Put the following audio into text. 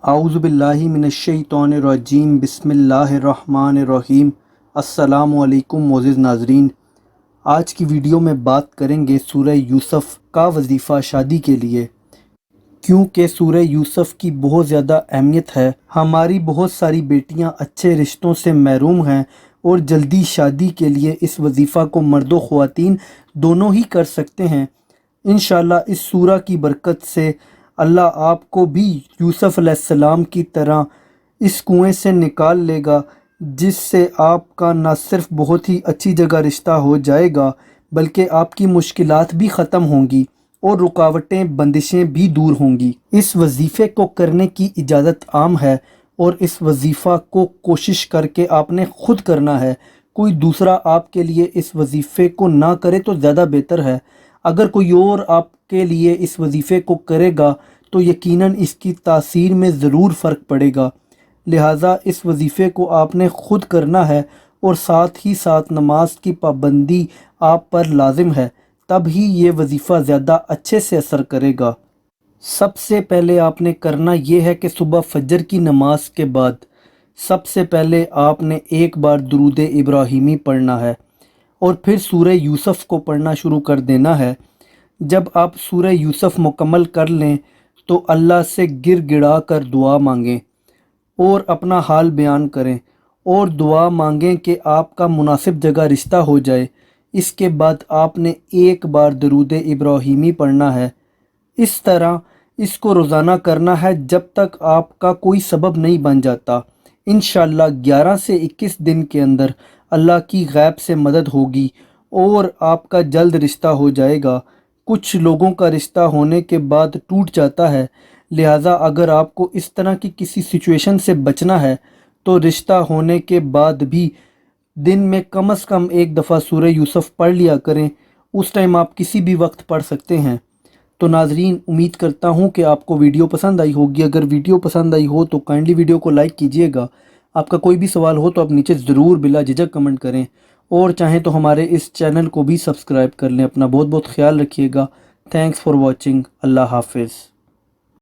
اعوذ باللہ من الشیطان الرجیم بسم اللہ الرحمن الرحیم۔ السلام علیکم معزز ناظرین، آج کی ویڈیو میں بات کریں گے سورہ یوسف کا وظیفہ شادی کے لیے، کیونکہ سورہ یوسف کی بہت زیادہ اہمیت ہے۔ ہماری بہت ساری بیٹیاں اچھے رشتوں سے محروم ہیں اور جلدی شادی کے لیے اس وظیفہ کو مرد و خواتین دونوں ہی کر سکتے ہیں۔ انشاءاللہ اس سورہ کی برکت سے اللہ آپ کو بھی یوسف علیہ السلام کی طرح اس کنویں سے نکال لے گا، جس سے آپ کا نہ صرف بہت ہی اچھی جگہ رشتہ ہو جائے گا بلکہ آپ کی مشکلات بھی ختم ہوں گی اور رکاوٹیں بندشیں بھی دور ہوں گی۔ اس وظیفے کو کرنے کی اجازت عام ہے اور اس وظیفہ کو کوشش کر کے آپ نے خود کرنا ہے، کوئی دوسرا آپ کے لیے اس وظیفے کو نہ کرے تو زیادہ بہتر ہے۔ اگر کوئی اور آپ کے لیے اس وظیفے کو کرے گا تو یقیناً اس کی تاثیر میں ضرور فرق پڑے گا، لہٰذا اس وظیفے کو آپ نے خود کرنا ہے اور ساتھ ہی ساتھ نماز کی پابندی آپ پر لازم ہے، تب ہی یہ وظیفہ زیادہ اچھے سے اثر کرے گا۔ سب سے پہلے آپ نے کرنا یہ ہے کہ صبح فجر کی نماز کے بعد سب سے پہلے آپ نے ایک بار درود ابراہیمی پڑھنا ہے اور پھر سورہ یوسف کو پڑھنا شروع کر دینا ہے۔ جب آپ سورہ یوسف مکمل کر لیں تو اللہ سے گر گڑا کر دعا مانگیں اور اپنا حال بیان کریں اور دعا مانگیں کہ آپ کا مناسب جگہ رشتہ ہو جائے۔ اس کے بعد آپ نے ایک بار درود ابراہیمی پڑھنا ہے۔ اس طرح اس کو روزانہ کرنا ہے جب تک آپ کا کوئی سبب نہیں بن جاتا۔ انشاءاللہ 11 سے 21 دن کے اندر اللہ کی غیب سے مدد ہوگی اور آپ کا جلد رشتہ ہو جائے گا۔ کچھ لوگوں کا رشتہ ہونے کے بعد ٹوٹ جاتا ہے، لہٰذا اگر آپ کو اس طرح کی کسی سچویشن سے بچنا ہے تو رشتہ ہونے کے بعد بھی دن میں کم از کم ایک دفعہ سورہ یوسف پڑھ لیا کریں۔ اس ٹائم آپ کسی بھی وقت پڑھ سکتے ہیں۔ تو ناظرین، امید کرتا ہوں کہ آپ کو ویڈیو پسند آئی ہوگی۔ اگر ویڈیو پسند آئی ہو تو کائنڈلی ویڈیو کو لائک کیجئے گا۔ آپ کا کوئی بھی سوال ہو تو آپ نیچے ضرور بلا جھجک کمنٹ کریں، اور چاہیں تو ہمارے اس چینل کو بھی سبسکرائب کر لیں۔ اپنا بہت بہت خیال رکھیے گا۔ Thanks for watching. اللہ حافظ۔